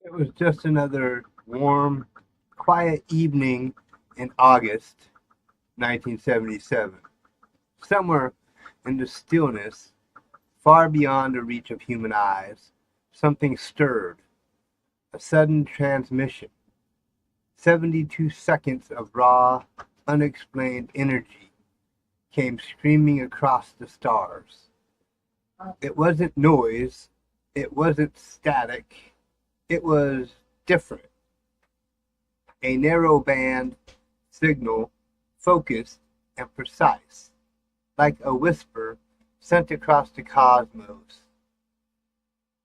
It was just another warm, quiet evening in August 1977. Somewhere in the stillness, far beyond the reach of human eyes, something stirred. A sudden transmission. 72 seconds of raw, unexplained energy came screaming across the stars. It wasn't noise. It wasn't static. It was different. A narrow band signal, focused and precise, like a whisper sent across the cosmos,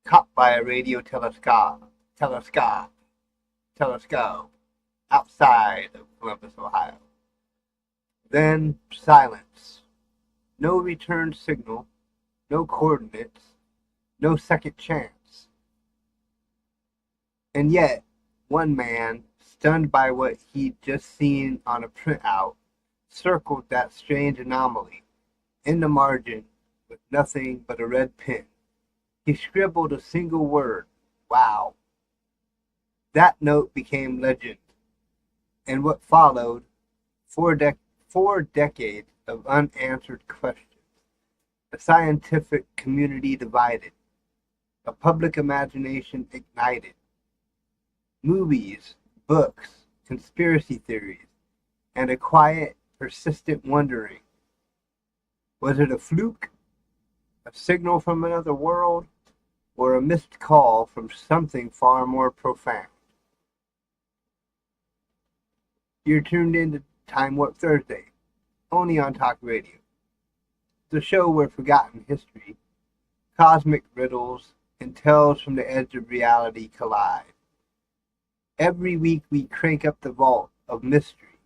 caught by a radio telescope outside of Columbus, Ohio. Then silence. No return signal, no coordinates, no second chance. And yet, one man, stunned by what he'd just seen on a printout, circled that strange anomaly in the margin with nothing but a red pen. He scribbled a single word, "Wow." That note became legend, and what followed, four decades of unanswered questions, a scientific community divided, a public imagination ignited, movies, books, conspiracy theories, and a quiet, persistent wondering. Was it a fluke, a signal from another world, or a missed call from something far more profound? You're tuned in to Time Warp Thursday, only on Talk Radio, the show where forgotten history, cosmic riddles, and tales from the edge of reality collide. Every week we crank up the vault of mystery,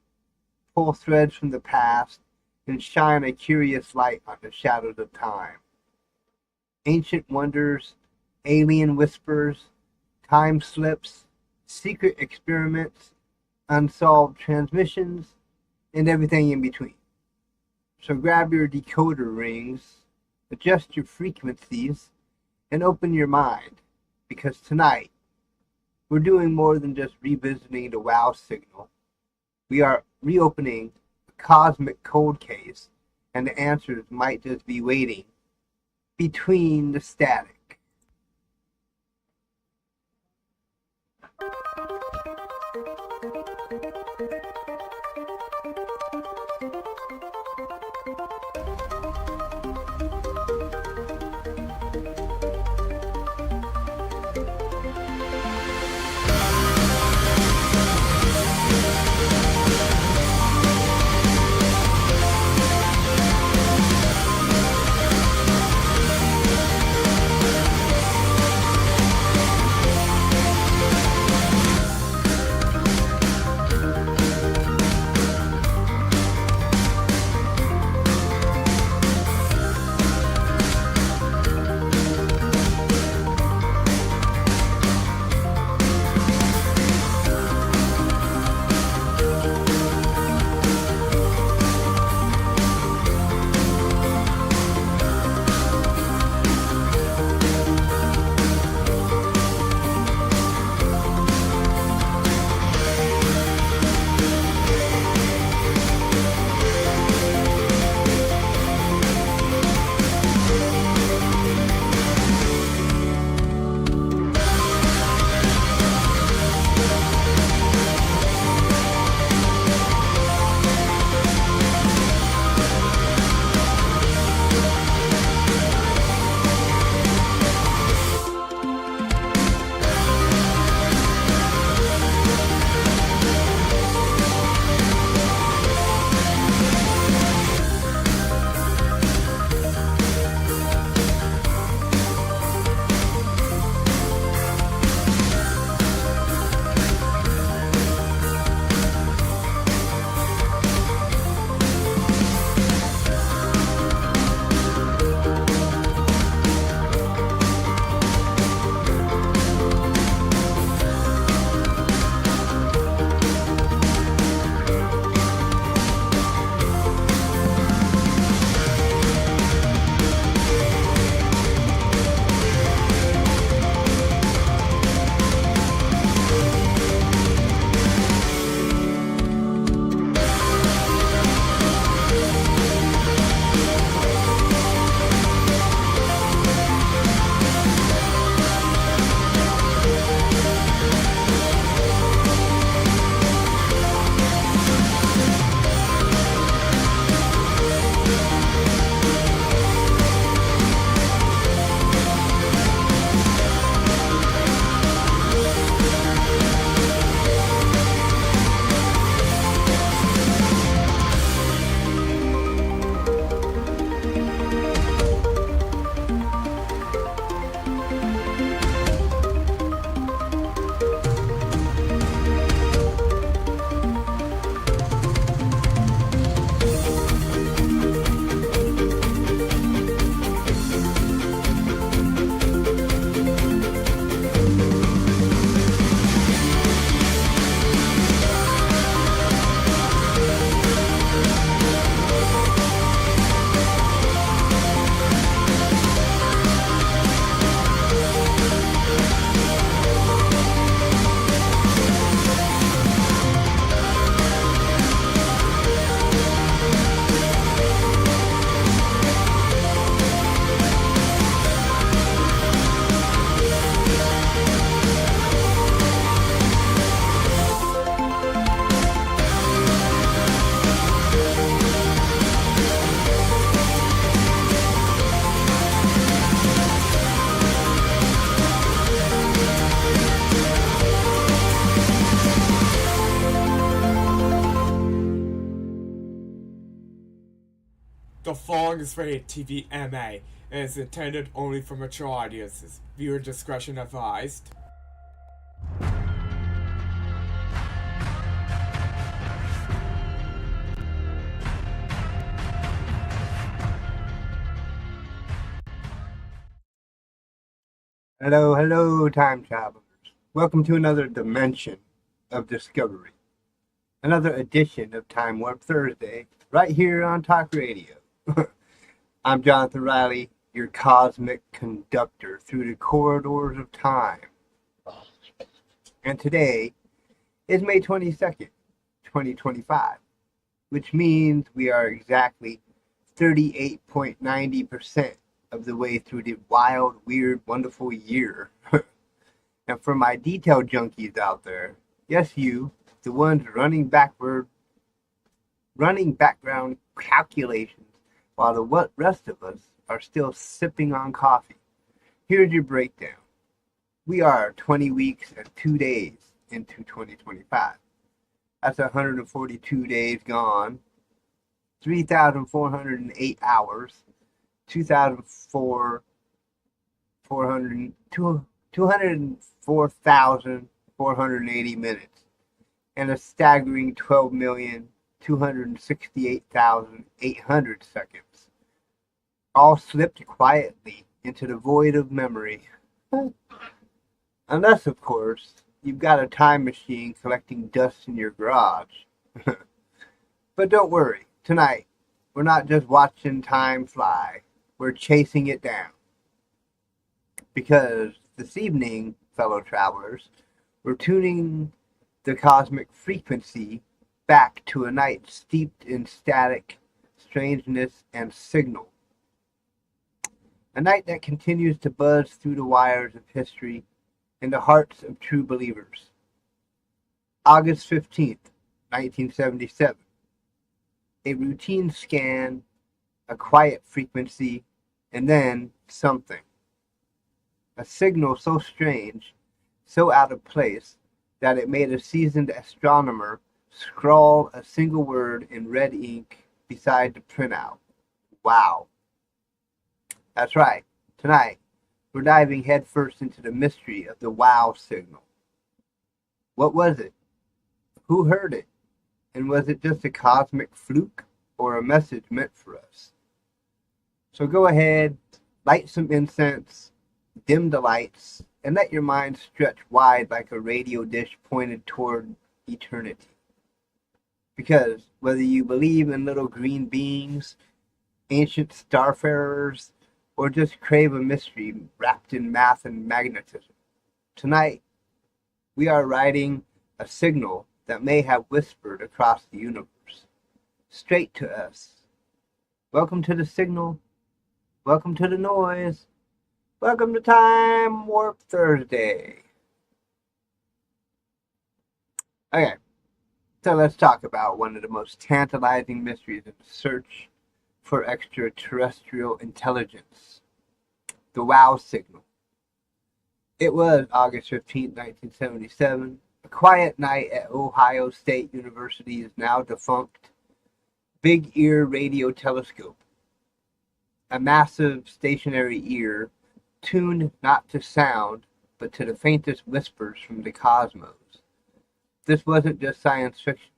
pull threads from the past, and shine a curious light on the shadows of time. Ancient wonders, alien whispers, time slips, secret experiments, unsolved transmissions, and everything in between. So grab your decoder rings, adjust your frequencies, and open your mind, because tonight we're doing more than just revisiting the wow signal. We are reopening a cosmic cold case, and the answers might just be waiting between the static. The following is rated TV MA and is intended only for mature audiences. Viewer discretion advised. Hello, hello, time travelers. Welcome to another dimension of discovery. Another edition of Time Warp Thursday, right here on Talk Radio. I'm Jonathan Riley, your cosmic conductor through the corridors of time. And today is May 22nd, 2025, which means we are exactly 38.90% of the way through the wild, weird, wonderful year. And for my detail junkies out there, yes, you, the ones running background calculations while the rest of us are still sipping on coffee. Here's your breakdown. We are 20 weeks and 2 days into 2025. That's 142 days gone, 3,408 hours, 204,480 minutes, and a staggering 12,268,800 seconds, all slipped quietly into the void of memory. Unless, of course, you've got a time machine collecting dust in your garage. But don't worry, tonight, we're not just watching time fly, we're chasing it down. Because this evening, fellow travelers, we're tuning the cosmic frequency back to a night steeped in static, strangeness, and signal. A night that continues to buzz through the wires of history in the hearts of true believers. August 15th, 1977. A routine scan, a quiet frequency, and then something. A signal so strange, so out of place, that it made a seasoned astronomer scrawl a single word in red ink beside the printout. Wow. That's right. Tonight, we're diving headfirst into the mystery of the wow signal. What was it? Who heard it? And was it just a cosmic fluke or a message meant for us? So go ahead, light some incense, dim the lights, and let your mind stretch wide like a radio dish pointed toward eternity. Because whether you believe in little green beings, ancient starfarers, or just crave a mystery wrapped in math and magnetism, tonight we are riding a signal that may have whispered across the universe, straight to us. Welcome to the signal. Welcome to the noise. Welcome to Time Warp Thursday. Okay, so let's talk about one of the most tantalizing mysteries in the search for extraterrestrial intelligence, the WOW signal. It was August 15, 1977, a quiet night at Ohio State University's now defunct Big Ear Radio Telescope, a massive stationary ear tuned not to sound, but to the faintest whispers from the cosmos. This wasn't just science fiction.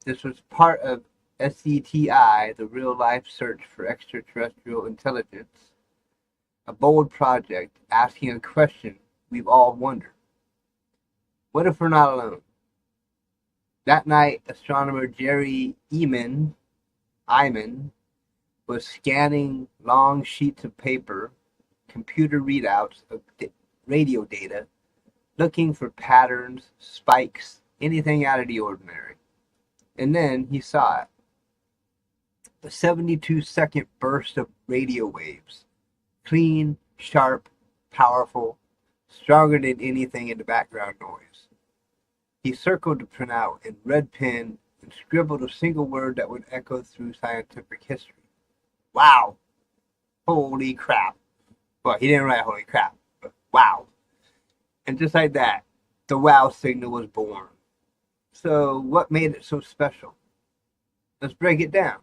This was part of SETI, the real-life search for extraterrestrial intelligence, a bold project asking a question we've all wondered. What if we're not alone? That night, astronomer Jerry Ehman was scanning long sheets of paper, computer readouts of radio data, looking for patterns, spikes, anything out of the ordinary. And then he saw it. A 72-second burst of radio waves. Clean, sharp, powerful, stronger than anything in the background noise. He circled the printout in red pen and scribbled a single word that would echo through scientific history. Wow. Holy crap. Well, he didn't write holy crap, but wow. And just like that, the wow signal was born. So what made it so special? Let's break it down.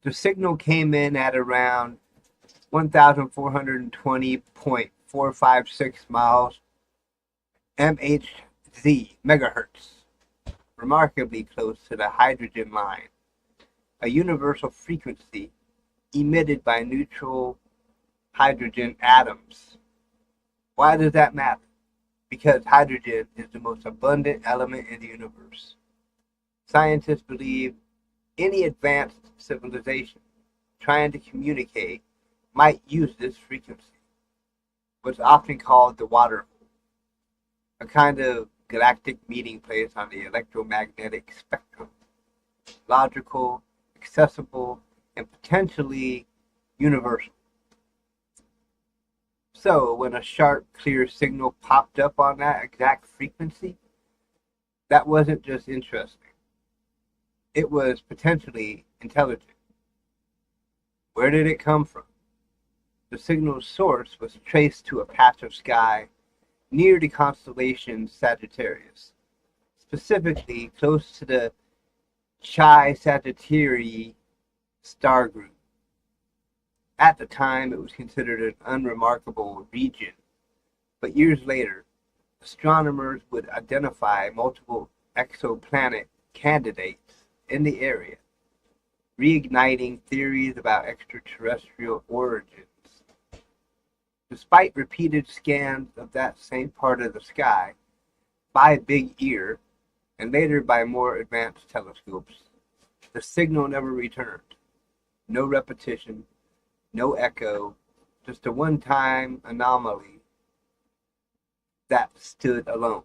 The signal came in at around 1,420.456 miles MHz megahertz, remarkably close to the hydrogen line, a universal frequency emitted by neutral hydrogen atoms. Why does that matter? Because hydrogen is the most abundant element in the universe. Scientists believe any advanced civilization trying to communicate might use this frequency, what's often called the water hole, a kind of galactic meeting place on the electromagnetic spectrum, logical, accessible, and potentially universal. So when a sharp, clear signal popped up on that exact frequency, that wasn't just interesting. It was potentially intelligent. Where did it come from? The signal's source was traced to a patch of sky near the constellation Sagittarius, specifically close to the Chi-Sagittarii star group. At the time, it was considered an unremarkable region, but years later, astronomers would identify multiple exoplanet candidates in the area, reigniting theories about extraterrestrial origins. Despite repeated scans of that same part of the sky by Big Ear and later by more advanced telescopes, the signal never returned. No repetition, no echo, just a one-time anomaly that stood alone.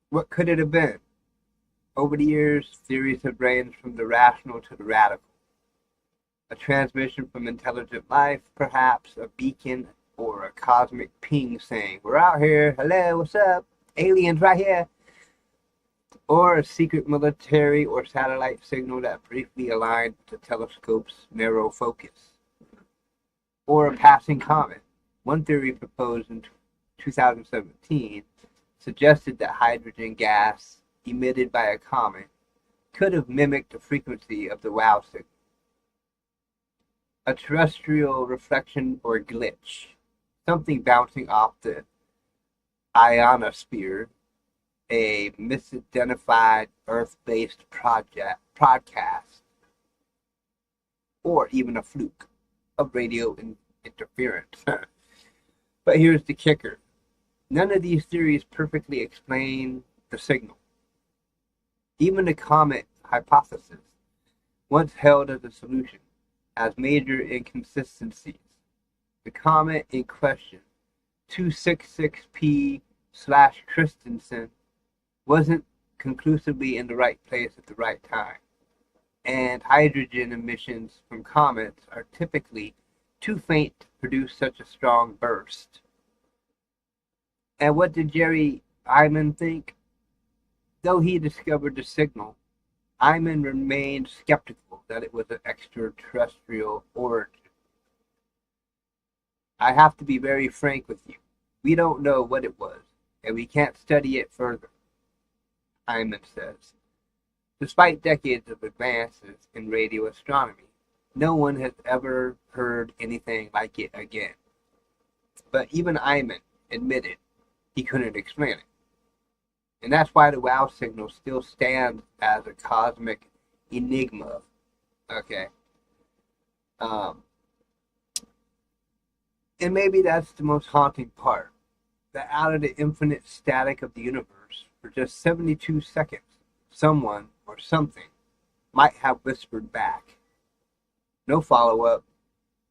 What could it have been? Over the years, theories have ranged from the rational to the radical. A transmission from intelligent life, perhaps a beacon or a cosmic ping saying, "We're out here, hello, what's up? Aliens right here." Or a secret military or satellite signal that briefly aligned with the telescope's narrow focus. Or a passing comet. One theory proposed in 2017 suggested that hydrogen gas emitted by a comet could have mimicked the frequency of the WOW signal. A terrestrial reflection or glitch, something bouncing off the ionosphere, a misidentified Earth-based broadcast, or even a fluke of radio interference. But here's the kicker. None of these theories perfectly explain the signal. Even the comet hypothesis, once held as a solution, has major inconsistencies. The comet in question, 266P/Christensen, wasn't conclusively in the right place at the right time, and hydrogen emissions from comets are typically too faint to produce such a strong burst. And what did Jerry Ehman think? Though he discovered the signal, Ehman remained skeptical that it was an extraterrestrial origin. I have to be very frank with you. We don't know what it was, and we can't study it further, Ehman says. Despite decades of advances in radio astronomy, no one has ever heard anything like it again. But even Ehman admitted he couldn't explain it. And that's why the WOW signal still stands as a cosmic enigma. Okay. And maybe that's the most haunting part. That out of the infinite static of the universe, for just 72 seconds, someone or something might have whispered back. No follow-up,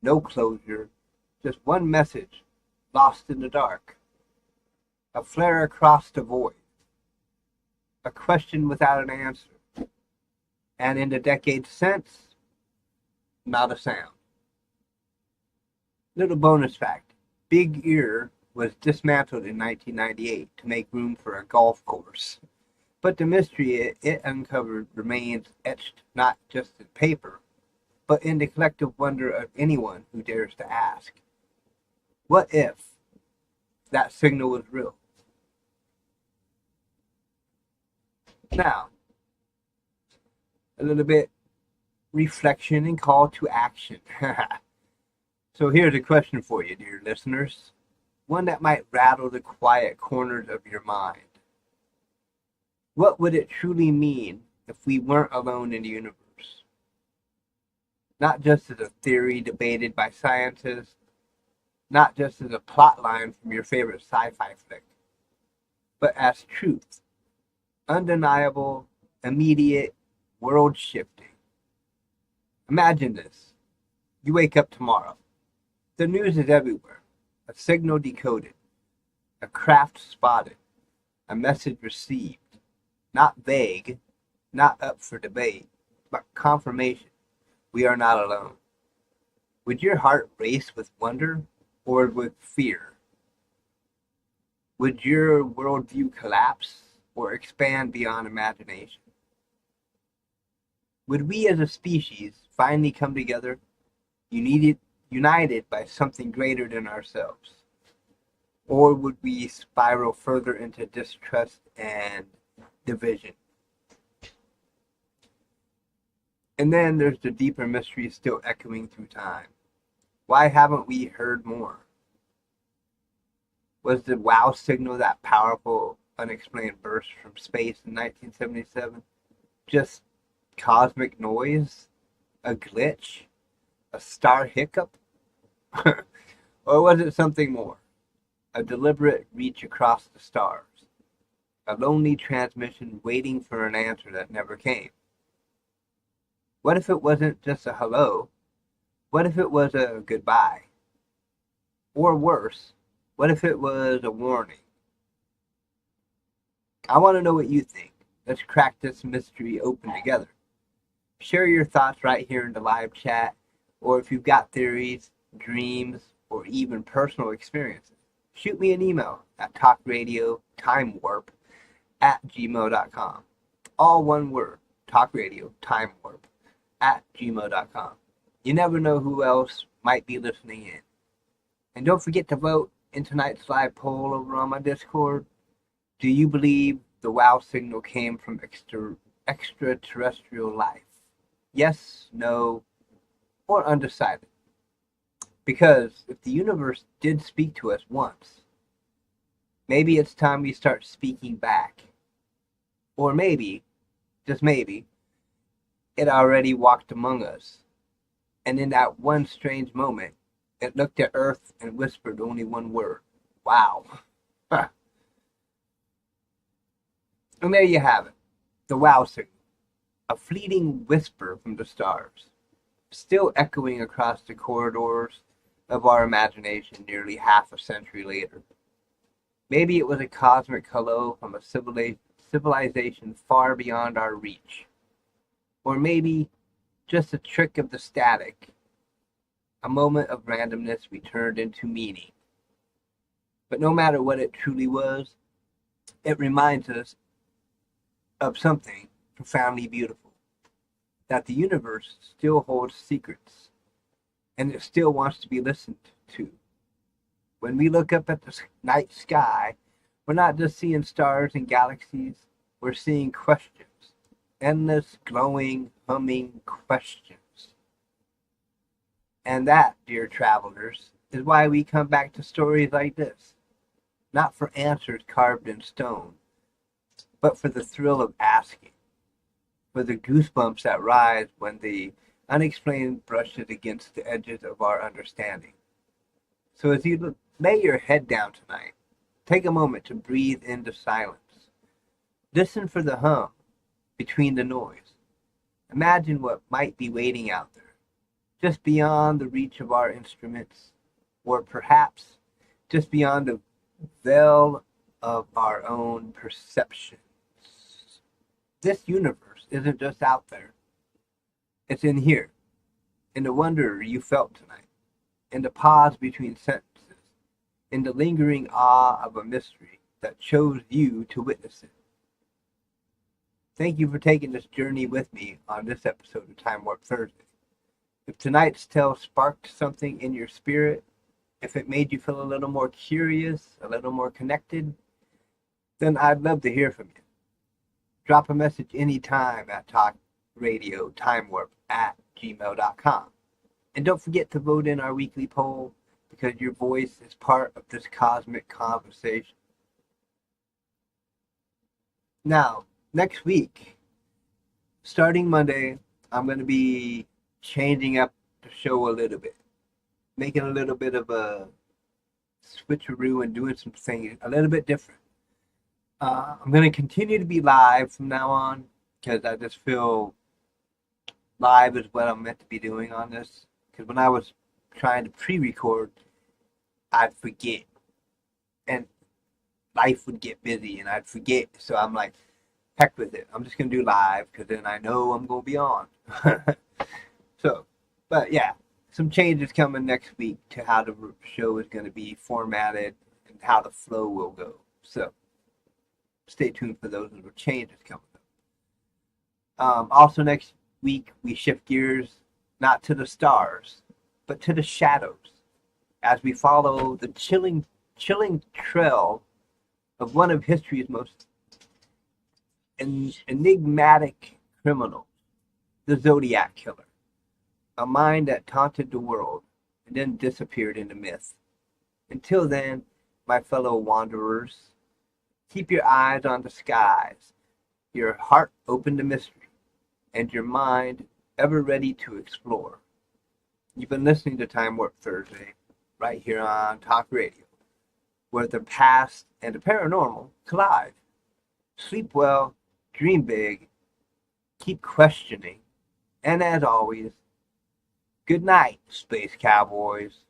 no closure, just one message lost in the dark. A flare across the void. A question without an answer. And in the decades since, not a sound. Little bonus fact. Big Ear was dismantled in 1998 to make room for a golf course. But the mystery it uncovered remains etched not just in paper, but in the collective wonder of anyone who dares to ask. What if that signal was real? Now, a little bit reflection, and call to action. So here's a question for you, dear listeners. One that might rattle the quiet corners of your mind. What would it truly mean if we weren't alone in the universe? Not just as a theory debated by scientists, not just as a plot line from your favorite sci-fi flick, but as truth, undeniable, immediate, world-shifting. Imagine this. You wake up tomorrow. The news is everywhere. A signal decoded, a craft spotted, a message received. Not vague, not up for debate, but confirmation. We are not alone. Would your heart race with wonder or with fear? Would your worldview collapse or expand beyond imagination? Would we as a species finally come together, united by something greater than ourselves? Or would we spiral further into distrust and division? And then there's the deeper mystery still echoing through time. Why haven't we heard more? Was the WOW signal, that powerful, unexplained burst from space in 1977, just cosmic noise? A glitch? A star hiccup? Or was it something more? A deliberate reach across the stars? A lonely transmission waiting for an answer that never came? What if it wasn't just a hello? What if it was a goodbye? Or worse, what if it was a warning? I want to know what you think. Let's crack this mystery open together. Share your thoughts right here in the live chat, or if you've got theories, dreams, or even personal experiences, shoot me an email at talkradiotimewarp@gmail.com. All one word, talkradiotimewarp@gmail.com. You never know who else might be listening in. And don't forget to vote in tonight's live poll over on my Discord. Do you believe the WOW signal came from extraterrestrial life? Yes, no, or undecided? Because if the universe did speak to us once, maybe it's time we start speaking back. Or maybe, just maybe, it already walked among us. And in that one strange moment, it looked at Earth and whispered only one word. Wow. And there you have it. The WOW signal. A fleeting whisper from the stars. Still echoing across the corridors of our imagination nearly half a century later. Maybe it was a cosmic hello from a civilization far beyond our reach. Or maybe just a trick of the static. A moment of randomness we turned into meaning. But no matter what it truly was, it reminds us of something profoundly beautiful. That the universe still holds secrets, and it still wants to be listened to. When we look up at the night sky, we're not just seeing stars and galaxies, we're seeing questions. Endless, glowing, humming questions. And that, dear travelers, is why we come back to stories like this. Not for answers carved in stone, but for the thrill of asking. For the goosebumps that rise when the unexplained brushes against the edges of our understanding. So as you lay your head down tonight, take a moment to breathe into silence. Listen for the hum between the noise. Imagine what might be waiting out there, just beyond the reach of our instruments, or perhaps just beyond the veil of our own perceptions. This universe isn't just out there. It's in here, in the wonder you felt tonight, in the pause between sentences, in the lingering awe of a mystery that chose you to witness it. Thank you for taking this journey with me on this episode of Time Warp Thursday. If tonight's tale sparked something in your spirit, if it made you feel a little more curious, a little more connected, then I'd love to hear from you. Drop a message anytime at Talk Radio Time Warp @gmail.com. And don't forget to vote in our weekly poll because your voice is part of this cosmic conversation. Now, next week, starting Monday, I'm going to be changing up the show a little bit, making a little bit of a switcheroo and doing some things a little bit different. I'm going to continue to be live from now on because I just feel live is what I'm meant to be doing on this. Because when I was trying to pre-record, I'd forget, and life would get busy, and I'd forget. So I'm like, heck with it. I'm just gonna do live because then I know I'm gonna be on. So, but yeah, some changes coming next week to how the show is gonna be formatted and how the flow will go. So, stay tuned for those little changes coming up. Also next week we shift gears not to the stars, but to the shadows as we follow the chilling trail of one of history's most enigmatic criminals, the Zodiac Killer, a mind that taunted the world and then disappeared into myth. Until then, my fellow wanderers, keep your eyes on the skies, your heart open to mystery, and your mind ever ready to explore. You've been listening to Time Warp Thursday, right here on Talk Radio, where the past and the paranormal collide. Sleep well, dream big, keep questioning, and as always, good night, Space Cowboys.